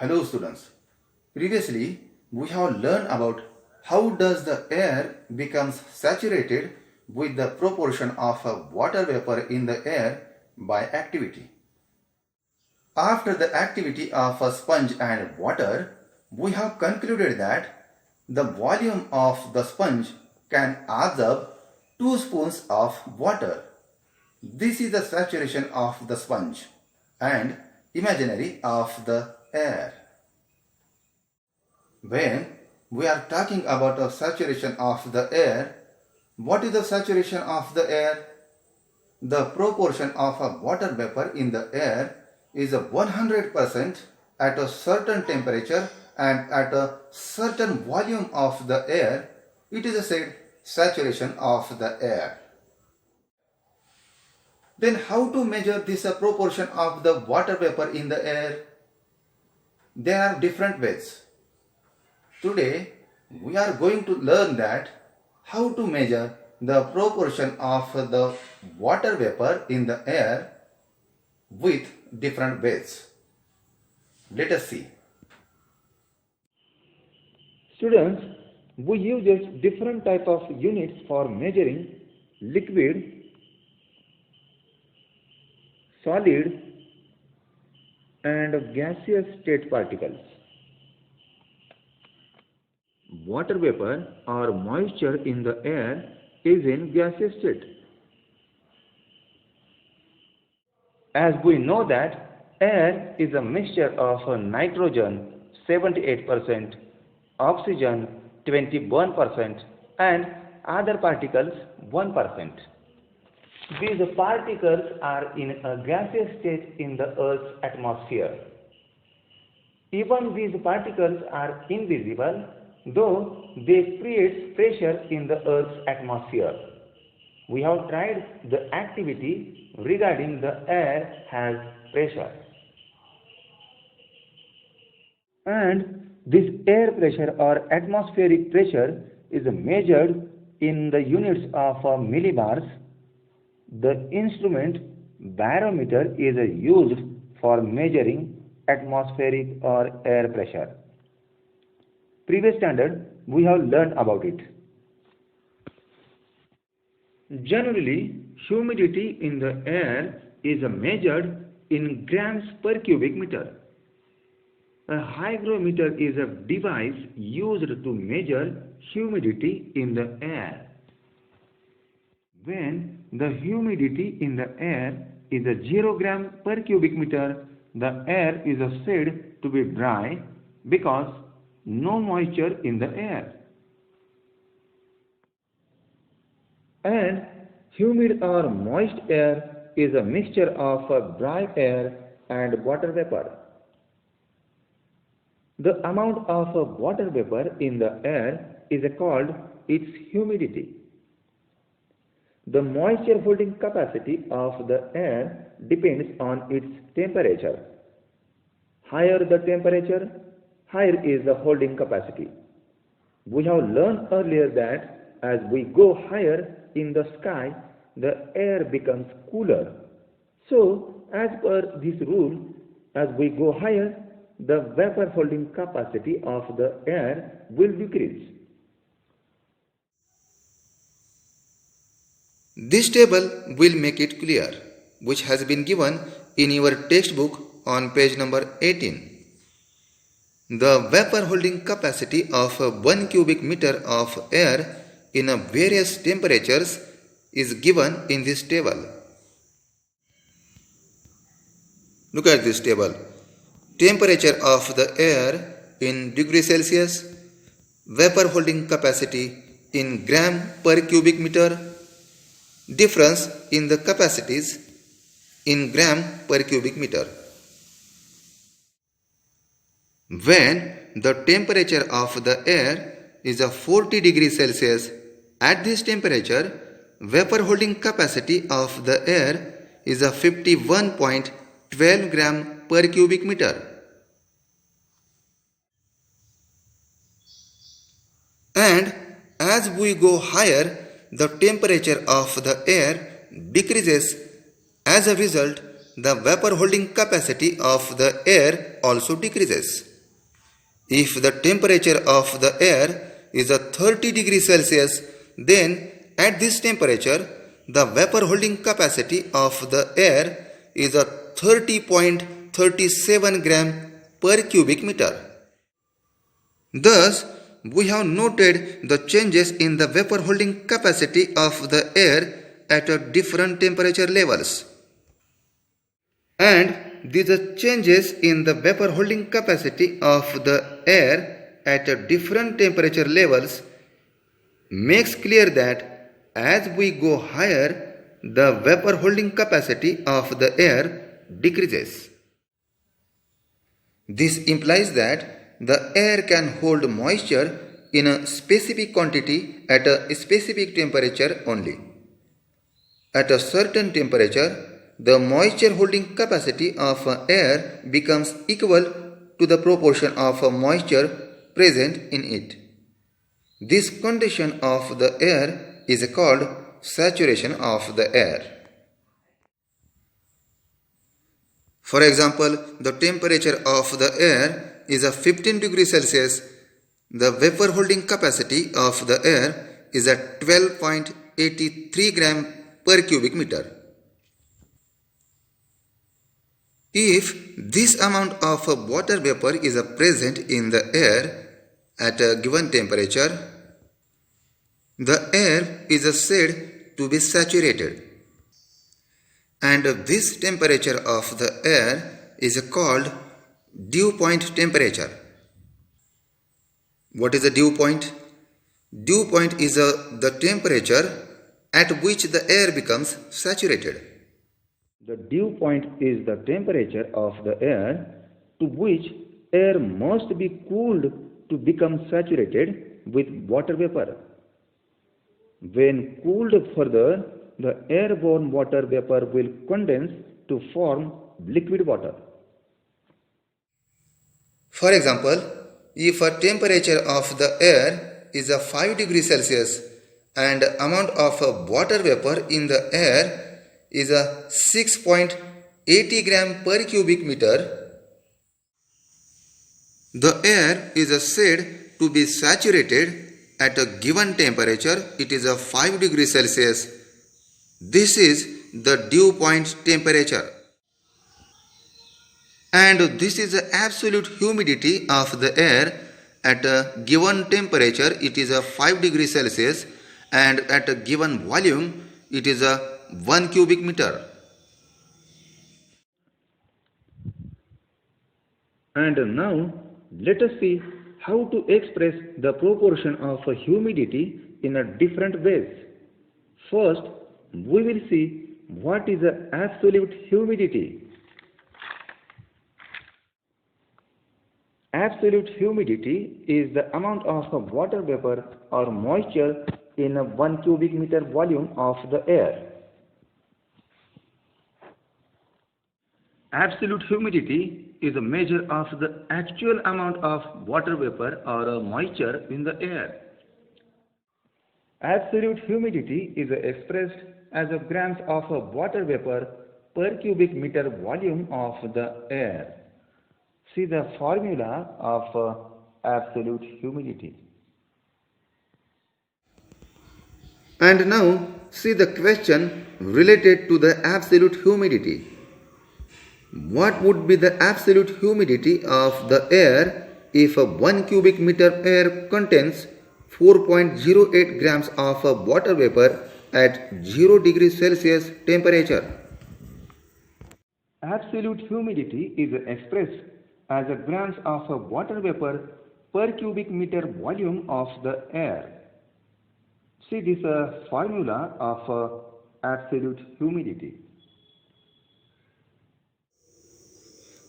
Hello students. Previously we have learned about how does the air becomes saturated with the proportion of a water vapor in the air by activity. After the activity of a sponge and water, we have concluded that the volume of the sponge can absorb 2 spoons of water. This is the saturation of the sponge and imaginary of the air. When we are talking about the saturation of the air, what is the saturation of the air? The proportion of a water vapor in the air is 100% at a certain temperature and at a certain volume of the air. It is said saturation of the air. Then how to measure this proportion of the water vapor in the air? There are different ways. Today we are going to learn that how to measure the proportion of the water vapor in the air with different ways. Let us see. Students, we use different type of units for measuring liquid, solid and gaseous state particles. Water vapor or moisture in the air is in gaseous state. As we know that air is a mixture of nitrogen 78%, oxygen 21% and other particles 1%. These particles are in a gaseous state in the Earth's atmosphere. Even these particles are invisible, though they create pressure in the Earth's atmosphere. We have tried the activity regarding the air has pressure. And this air pressure or atmospheric pressure is measured in the units of millibars. The instrument barometer is used for measuring atmospheric or air pressure. Previous standard we have learned about it. Generally, humidity in the air is measured in grams per cubic meter. A hygrometer is a device used to measure humidity in the air. When the humidity in the air is 0 gram per cubic meter, the air is said to be dry because no moisture in the air. And humid or moist air is a mixture of dry air and water vapor. The amount of water vapor in the air is called its humidity. The moisture holding capacity of the air depends on its temperature. Higher the temperature, higher is the holding capacity. We have learned earlier that as we go higher in the sky, the air becomes cooler. So, as per this rule, as we go higher, the vapor holding capacity of the air will decrease. This table will make it clear, which has been given in your textbook on page number 18. The vapor holding capacity of 1 cubic meter of air in various temperatures is given in this table. Look at this table. Temperature of the air in degrees Celsius, vapor holding capacity in gram per cubic meter, difference in the capacities in gram per cubic meter. When the temperature of the air is 40 degrees Celsius, at this temperature, vapor holding capacity of the air is 51.12 gram per cubic meter. And as we go higher, the temperature of the air decreases. As a result, the vapor holding capacity of the air also decreases. If the temperature of the air is a 30 degrees Celsius, then at this temperature, the vapor holding capacity of the air is a 30.37 gram per cubic meter. Thus, we have noted the changes in the vapor holding capacity of the air at different temperature levels. And these changes in the vapor holding capacity of the air at different temperature levels makes clear that as we go higher, the vapor holding capacity of the air decreases. This implies that the air can hold moisture in a specific quantity at a specific temperature only. At a certain temperature, the moisture holding capacity of air becomes equal to the proportion of moisture present in it. This condition of the air is called saturation of the air. For example, the temperature of the air is a 15 degrees Celsius. The vapor holding capacity of the air is at 12.83 gram per cubic meter. If this amount of water vapor is present in the air at a given temperature, the air is said to be saturated. And this temperature of the air is called dew point temperature. What is the dew point? Dew point is the temperature at which the air becomes saturated. The dew point is the temperature of the air to which air must be cooled to become saturated with water vapor. When cooled further, the airborne water vapor will condense to form liquid water. For example, if a temperature of the air is a 5 degrees Celsius and amount of water vapor in the air is a 6.80 gram per cubic meter, the air is said to be saturated at a given temperature. It is a 5 degrees Celsius. This is the dew point temperature. And this is the absolute humidity of the air at a given temperature. It is a 5 degrees Celsius, and at a given volume it is a 1 cubic meter. And now let us see how to express the proportion of humidity in a different ways. First, we will see what is the absolute humidity. Absolute humidity is the amount of water vapor or moisture in a 1 cubic meter volume of the air. Absolute humidity is a measure of the actual amount of water vapor or moisture in the air. Absolute humidity is expressed as a grams of water vapor per cubic meter volume of the air. See the formula of absolute humidity. And now see the question related to the absolute humidity. What would be the absolute humidity of the air if 1 cubic meter air contains 4.08 grams of water vapor at 0 degrees Celsius temperature? Absolute humidity is expressed as a grams of water vapor per cubic meter volume of the air. See this formula of absolute humidity.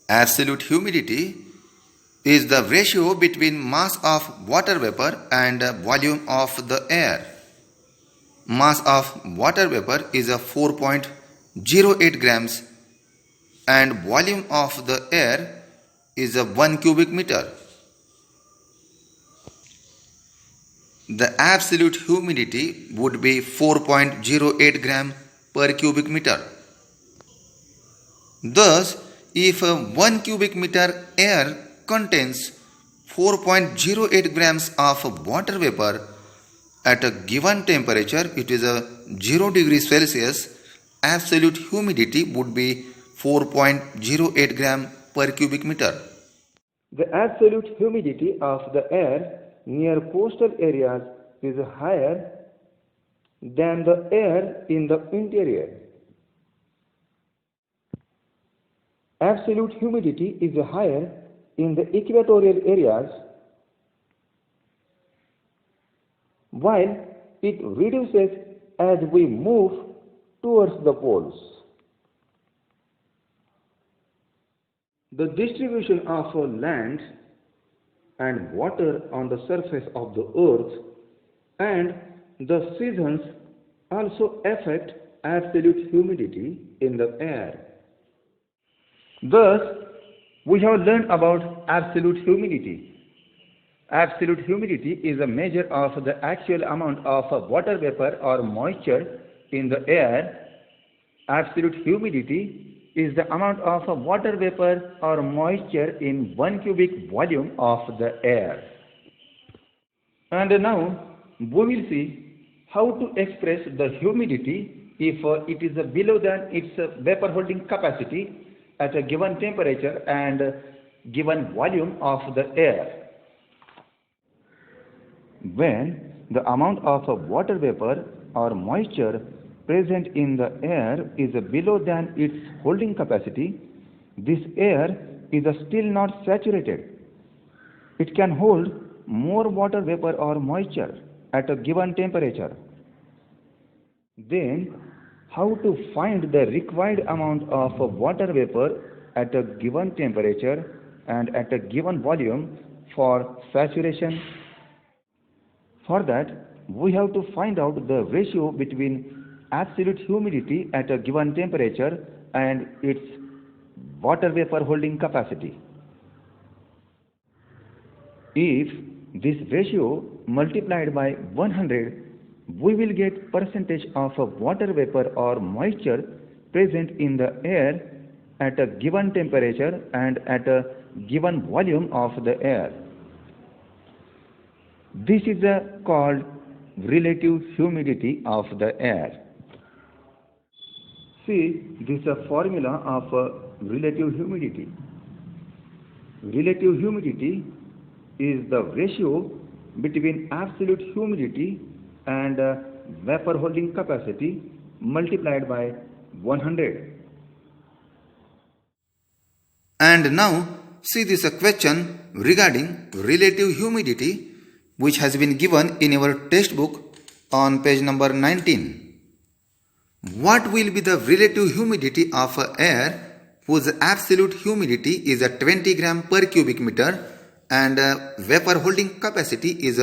Absolute humidity is the ratio between mass of water vapor and volume of the air. Mass of water vapor is 4.08 grams and volume of the air is 1 cubic meter. The absolute humidity would be 4.08 gram per cubic meter. Thus, if 1 cubic meter air contains 4.08 grams of water vapor at a given temperature, it is a 0 degree Celsius, absolute humidity would be 4.08 gram per cubic meter. The absolute humidity of the air near coastal areas is higher than the air in the interior. Absolute humidity is higher in the equatorial areas, while it reduces as we move towards the poles. The distribution of land and water on the surface of the earth and the seasons also affect absolute humidity in the air. Thus, we have learned about absolute humidity. Absolute humidity is a measure of the actual amount of water vapor or moisture in the air. Absolute humidity is the amount of water vapor or moisture in 1 cubic volume of the air. And now we will see how to express the humidity if it is below than its vapor holding capacity at a given temperature and given volume of the air. When the amount of water vapor or moisture present in the air is below than its holding capacity, this air is still not saturated. It can hold more water vapor or moisture at a given temperature. Then, how to find the required amount of water vapor at a given temperature and at a given volume for saturation? For that, we have to find out the ratio between absolute humidity at a given temperature and its water vapor holding capacity. If this ratio multiplied by 100, we will get percentage of water vapor or moisture present in the air at a given temperature and at a given volume of the air. This is called relative humidity of the air. See, this is a formula of relative humidity. Relative humidity is the ratio between absolute humidity and vapor holding capacity multiplied by 100. And now see this question regarding relative humidity which has been given in our textbook on page number 19. What will be the relative humidity of air whose absolute humidity is 20 gram per cubic meter and vapor holding capacity is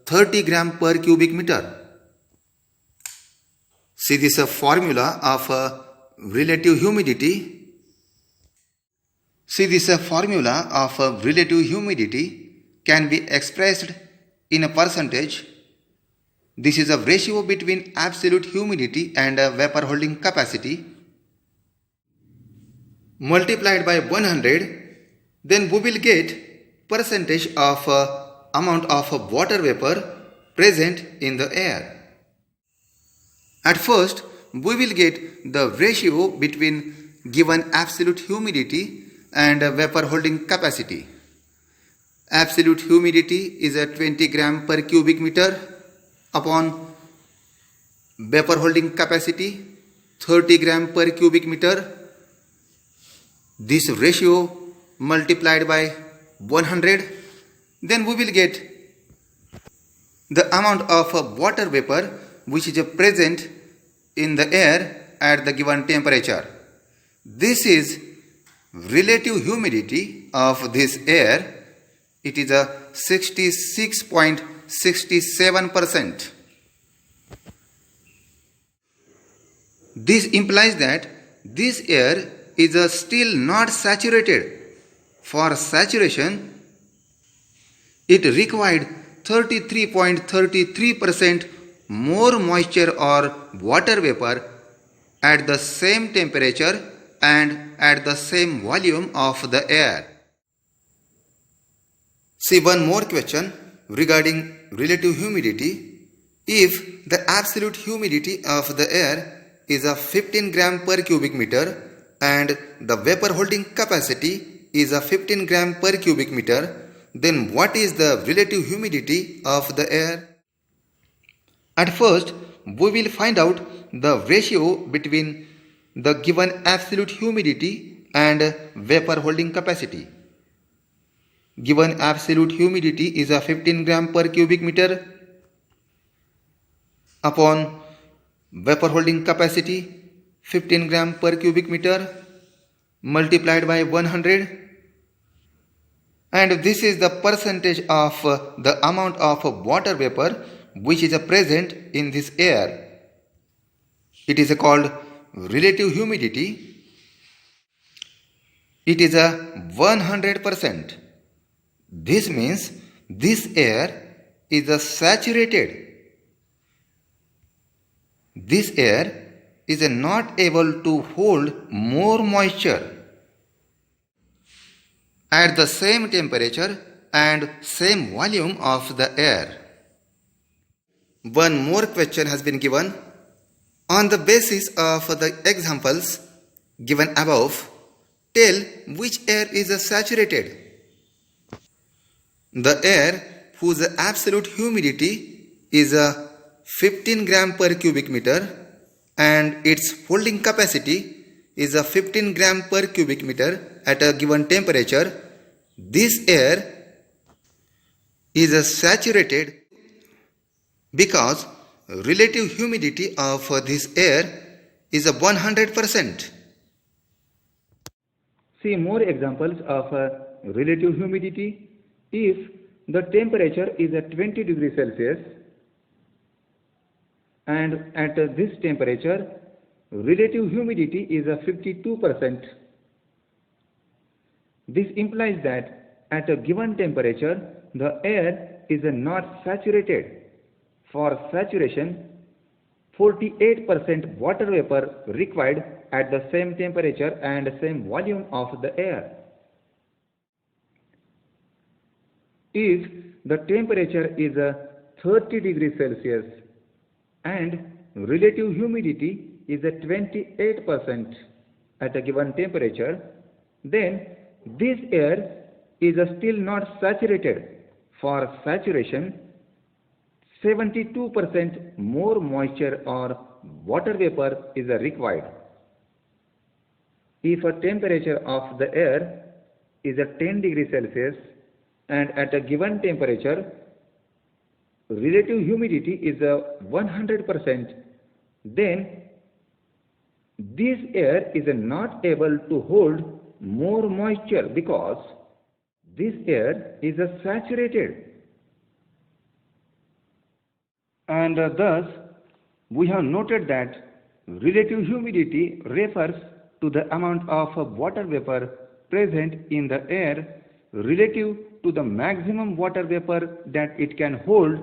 30 gram per cubic meter? See this formula of relative humidity. See this formula of relative humidity can be expressed in a percentage. This is a ratio between absolute humidity and vapor holding capacity multiplied by 100. Then we will get percentage of amount of water vapor present in the air. At first, we will get the ratio between given absolute humidity and vapor holding capacity. Absolute humidity is 20 gram per cubic meter upon vapor holding capacity 30 gram per cubic meter. This ratio multiplied by 100, then we will get the amount of water vapor which is present in the air at the given temperature. This is relative humidity of this air. It is 66.67%. This implies that this air is still not saturated. For saturation, it required 33.33% more moisture or water vapor at the same temperature and at the same volume of the air. See one more question regarding relative humidity. If the absolute humidity of the air is of 15 gram per cubic meter and the vapor holding capacity is of 15 gram per cubic meter, then what is the relative humidity of the air? At first, we will find out the ratio between the given absolute humidity and vapor holding capacity. Given absolute humidity is a 15 gram per cubic meter upon vapor holding capacity 15 gram per cubic meter multiplied by 100, and this is the percentage of the amount of water vapor which is present in this air. It is called relative humidity. It is a 100%. This means this air is saturated. This air is not able to hold more moisture at the same temperature and same volume of the air. One more question has been given. On the basis of the examples given above, tell which air is saturated. The air whose absolute humidity is 15 gram per cubic meter and its holding capacity is 15 gram per cubic meter at a given temperature, this air is saturated because relative humidity of this air is 100%. See more examples of relative humidity. If the temperature is at 20 degrees Celsius and at this temperature relative humidity is 52%, this implies that at a given temperature the air is not saturated. For saturation, 48% water vapor required at the same temperature and same volume of the air. If the temperature is 30 degrees Celsius and relative humidity is 28% at a given temperature, then this air is still not saturated. For saturation, 72% more moisture or water vapor is required. If a temperature of the air is 10 degrees Celsius and at a given temperature relative humidity is 100%, then this air is not able to hold more moisture because this air is saturated. And thus we have noted that relative humidity refers to the amount of water vapor present in the air relative to the maximum water vapor that it can hold.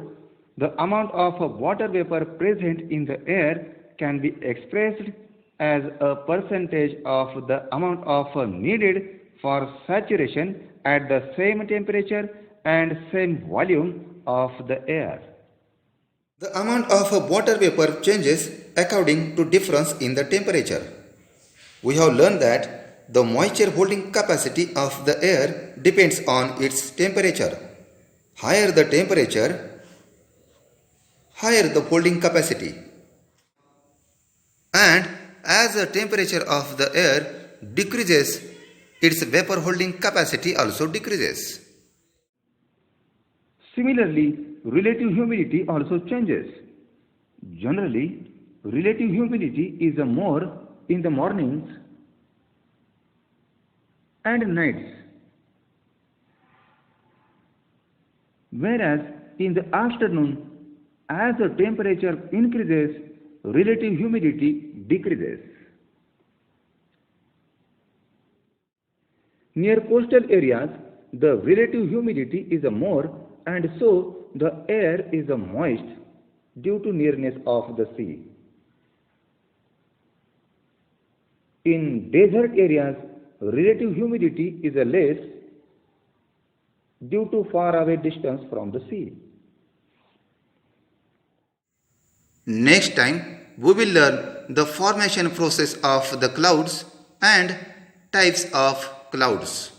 The amount of water vapor present in the air can be expressed as a percentage of the amount of needed for saturation at the same temperature and same volume of the air. The amount of water vapor changes according to difference in the temperature. We have learned that the moisture holding capacity of the air depends on its temperature. Higher the temperature, higher the holding capacity. And as the temperature of the air decreases, its vapor holding capacity also decreases. Similarly, relative humidity also changes. Generally, relative humidity is more in the mornings and nights, whereas in the afternoon, as the temperature increases, relative humidity decreases. Near coastal areas, the relative humidity is more, and so the air is moist due to nearness of the sea. In desert areas, relative humidity is less due to far away distance from the sea. Next time, we will learn the formation process of the clouds and types of clouds.